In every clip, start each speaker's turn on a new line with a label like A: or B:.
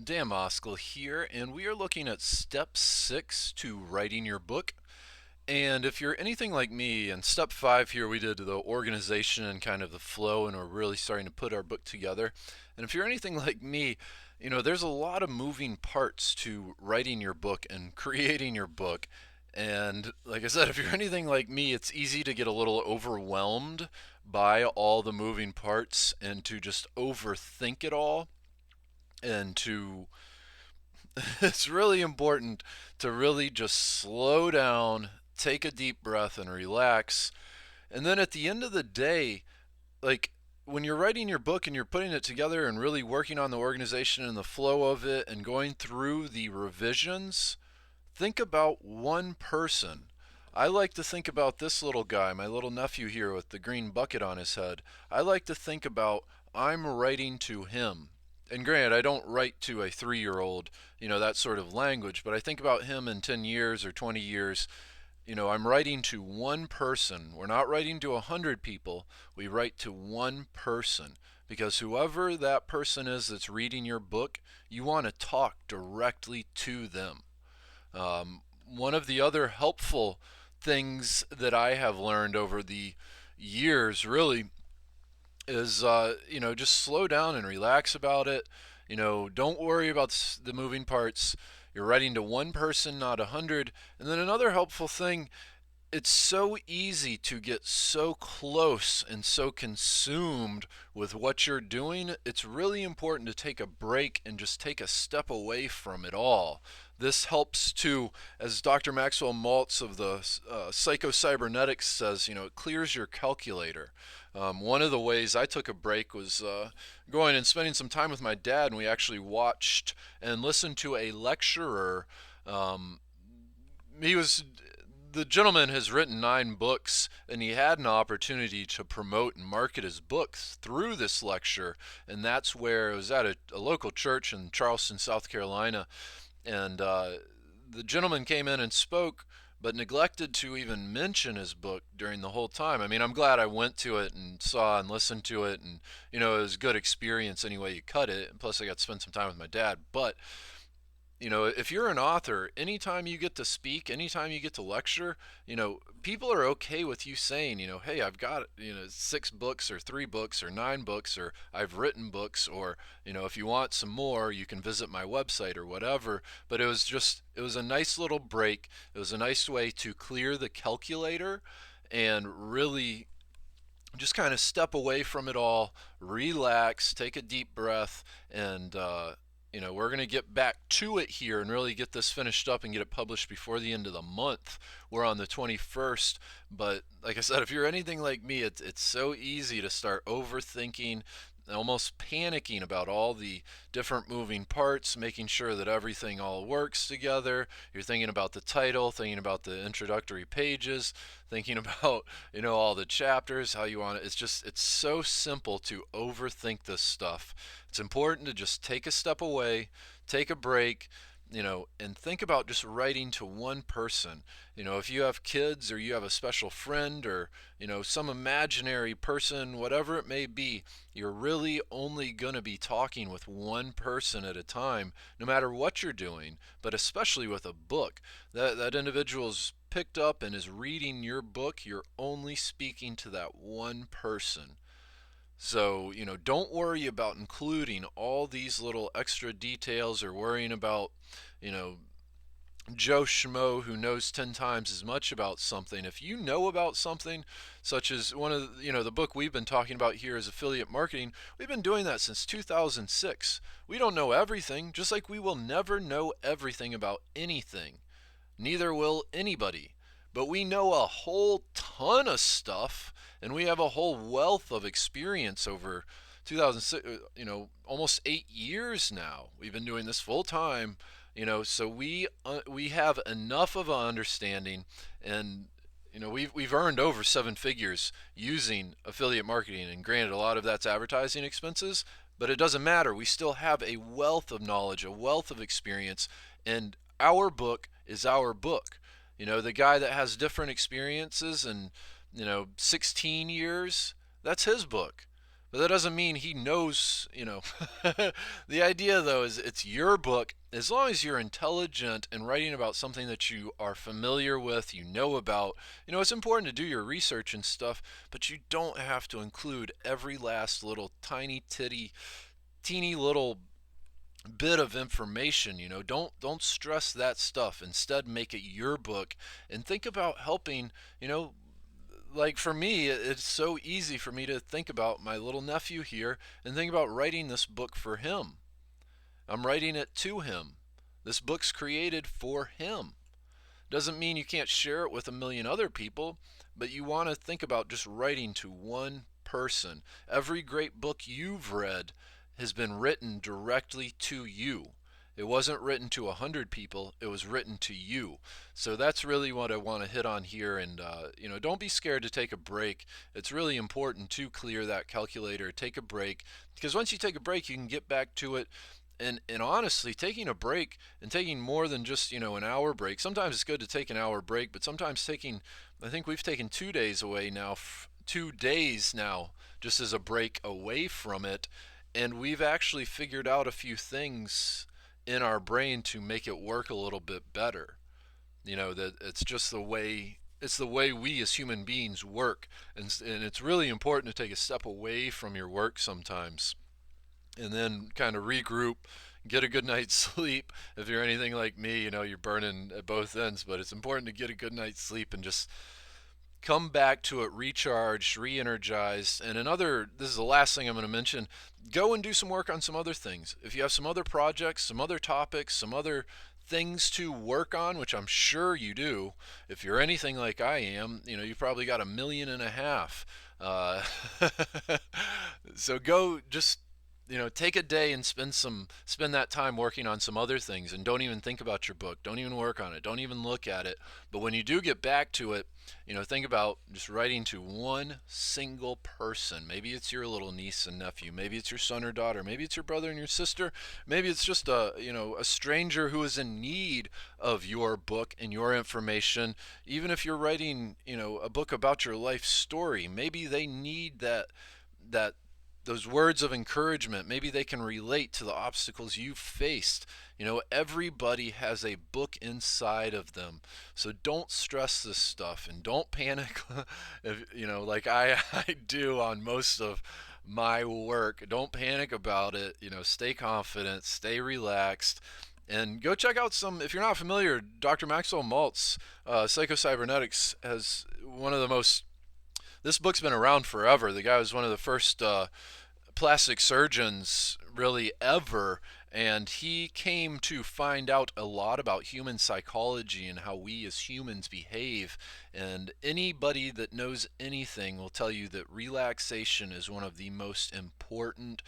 A: Dan Moskal here, and we are looking at step 6 to writing your book. And if you're anything like me, in step 5 here we did the organization and kind of the flow, and we're really starting to put our book together. And if you're anything like me, there's a lot of moving parts to writing your book and creating your book. And like I said, if you're anything like me, it's easy to get a little overwhelmed by all the moving parts and to just overthink it all and to it's really important to really just slow down, take a deep breath and relax. And then at the end of the day, like when you're writing your book and you're putting it together and really working on the organization and the flow of it and going through the revisions, think about one person. I like to think about this little guy, my little nephew here with the green bucket on his head. I like to think about I'm writing to him. And granted, I don't write to a 3-year-old, that sort of language, but I think about him in 10 years or 20 years. I'm writing to one person. We're not writing to 100 people. We write to one person because whoever that person is that's reading your book, you want to talk directly to them. One of the other helpful things that I have learned over the years really is just slow down and relax about it. Don't worry about the moving parts. You're writing to one person, not 100. And then another helpful thing, it's so easy to get so close and so consumed with what you're doing. It's really important to take a break and just take a step away from it all. This helps to, as Dr. Maxwell Maltz of the Psycho-Cybernetics says, it clears your calculator. One of the ways I took a break was going and spending some time with my dad, and we actually watched and listened to a lecturer. Um, he was the gentleman has written 9 books, and he had an opportunity to promote and market his books through this lecture. And that's where it was at a local church in Charleston, South Carolina. And the gentleman came in and spoke, but neglected to even mention his book during the whole time. I mean, I'm glad I went to it and saw and listened to it, and it was a good experience any way you cut it. And plus, I got to spend some time with my dad. But if you're an author, anytime you get to speak, anytime you get to lecture, people are okay with you saying, hey, I've got, 6 books or 3 books or 9 books, or I've written books, or, if you want some more, you can visit my website or whatever. But it was a nice little break. It was a nice way to clear the calculator and really just kind of step away from it all, relax, take a deep breath, and we're going to get back to it here and really get this finished up and get it published before the end of the month. We're on the 21st, but like I said, if you're anything like me, it's so easy to start overthinking, almost panicking about all the different moving parts, making sure that everything all works together. You're thinking about the title, thinking about the introductory pages, thinking about, all the chapters, how you want it. It's so simple to overthink this stuff. It's important to just take a step away, take a break, and think about just writing to one person. If you have kids or you have a special friend or, some imaginary person, whatever it may be, you're really only going to be talking with one person at a time, no matter what you're doing, but especially with a book. That individual's picked up and is reading your book, you're only speaking to that one person. So, don't worry about including all these little extra details or worrying about, you know, Joe Schmo who knows 10 times as much about something. If you know about something, such as one of the book we've been talking about here is affiliate marketing, we've been doing that since 2006. We don't know everything, just like we will never know everything about anything. Neither will anybody. But we know a whole ton of stuff, and we have a whole wealth of experience over 2006, almost 8 years now. We've been doing this full time, so we have enough of an understanding, and we've earned over 7 figures using affiliate marketing. And granted, a lot of that's advertising expenses, but it doesn't matter. We still have a wealth of knowledge, a wealth of experience, and our book is our book. The guy that has different experiences and 16 years, that's his book. But that doesn't mean he knows, The idea, though, is it's your book. As long as you're intelligent and writing about something that you are familiar with, you know about, it's important to do your research and stuff, but you don't have to include every last little teeny little bit of information. Don't stress that stuff. Instead, make it your book and think about helping, like for me, it's so easy for me to think about my little nephew here and think about writing this book for him. I'm writing it to him. This book's created for him. Doesn't mean you can't share it with a million other people, but you want to think about just writing to one person. Every great book you've read has been written directly to you. It wasn't written to 100 people, it was written to you. So that's really what I want to hit on here. And, don't be scared to take a break. It's really important to clear that calculator, take a break, because once you take a break, you can get back to it. And honestly, taking a break and taking more than just an hour break. Sometimes it's good to take an hour break, but sometimes I think we've taken 2 days away now, 2 days now, just as a break away from it, and we've actually figured out a few things in our brain to make it work a little bit better. That it's the way we as human beings work, and it's really important to take a step away from your work sometimes and then kind of regroup, get a good night's sleep. If you're anything like me, you're burning at both ends, but it's important to get a good night's sleep and just come back to it recharged, re-energized. And this is the last thing I'm going to mention, go and do some work on some other things. If you have some other projects, some other topics, some other things to work on, which I'm sure you do, if you're anything like I am, you've probably got 1.5 million. So go just take a day and spend that time working on some other things, and don't even think about your book, don't even work on it, don't even look at it. But when you do get back to it, think about just writing to one single person. Maybe it's your little niece and nephew, maybe it's your son or daughter, maybe it's your brother and your sister, maybe it's just a stranger who is in need of your book and your information. Even if you're writing a book about your life story, maybe they need that those words of encouragement. Maybe they can relate to the obstacles you've faced. Everybody has a book inside of them. So don't stress this stuff and don't panic if, like I do on most of my work. Don't panic about it. Stay confident, stay relaxed. And go check out if you're not familiar, Dr. Maxwell Maltz, Psychocybernetics, has one of the most, this book's been around forever. The guy was one of the first plastic surgeons really ever, and he came to find out a lot about human psychology and how we as humans behave. And anybody that knows anything will tell you that relaxation is one of the most important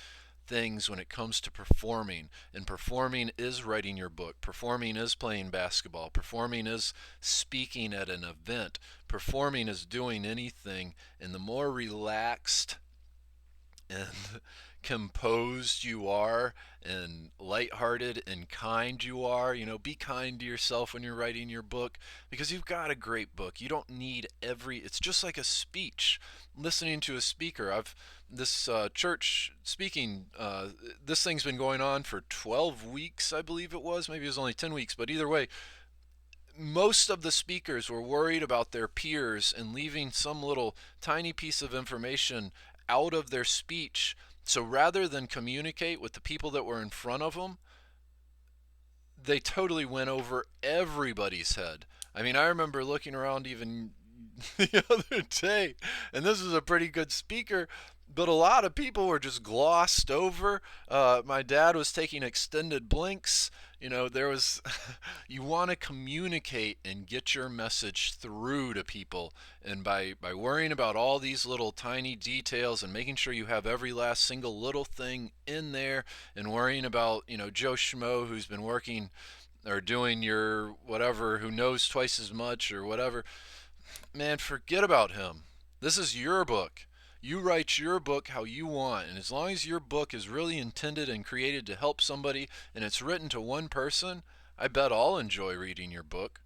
A: things when it comes to performing. And performing is writing your book, performing is playing basketball, performing is speaking at an event, performing is doing anything. And the more relaxed and composed you are and lighthearted and kind you are, be kind to yourself when you're writing your book, because you've got a great book. You don't need it's just like a speech, listening to a speaker. This church speaking, this thing's been going on for 12 weeks, I believe it was. Maybe it was only 10 weeks, but either way, most of the speakers were worried about their peers and leaving some little tiny piece of information out of their speech. So rather than communicate with the people that were in front of them, they totally went over everybody's head. I mean, I remember looking around even the other day, and this is a pretty good speaker, but a lot of people were just glossed over. My dad was taking extended blinks. There was, you want to communicate and get your message through to people. And by worrying about all these little tiny details and making sure you have every last single little thing in there, and worrying about, Joe Schmo who's been working or doing your whatever, who knows twice as much or whatever, man, forget about him. This is your book. You write your book how you want, and as long as your book is really intended and created to help somebody and it's written to one person, I bet I'll enjoy reading your book.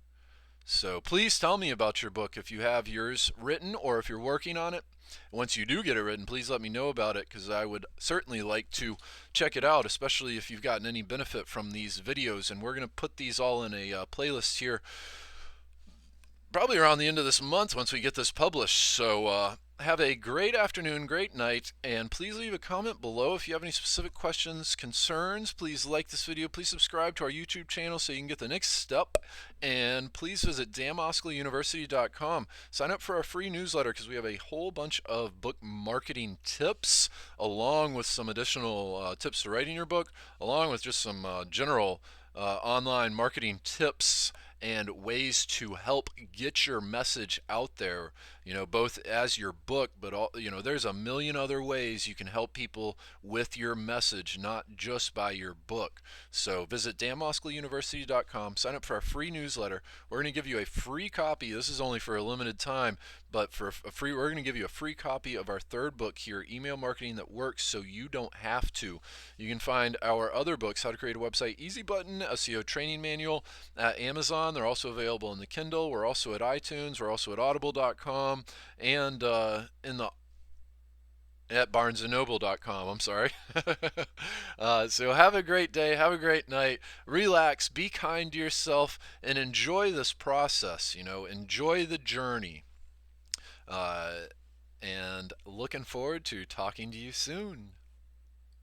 A: So please tell me about your book if you have yours written or if you're working on it. Once you do get it written, please let me know about it, because I would certainly like to check it out, especially if you've gotten any benefit from these videos. And we're going to put these all in a playlist here probably around the end of this month once we get this published. So have a great afternoon, great night, and please leave a comment below if you have any specific questions, concerns. Please like this video, please subscribe to our YouTube channel so you can get the next step, and please visit damoscoliuniversity.com. Sign up for our free newsletter, because we have a whole bunch of book marketing tips, along with some additional tips to writing your book, along with just some general online marketing tips and ways to help get your message out there, both as your book, but there's a million other ways you can help people with your message, not just by your book. So visit danmoscoliuniversity.com, sign up for our free newsletter. We're going to give you a free copy. This is only for a limited time, but we're going to give you a free copy of our third book here, Email Marketing That Works, so you don't have to. You can find our other books, How to Create a Website Easy Button, SEO Training Manual, at Amazon. They're also available in the Kindle. We're also at iTunes. We're also at audible.com, and at barnesandnoble.com. I'm sorry. So have a great day, have a great night, relax, be kind to yourself, and enjoy this process. Enjoy the journey. And looking forward to talking to you soon.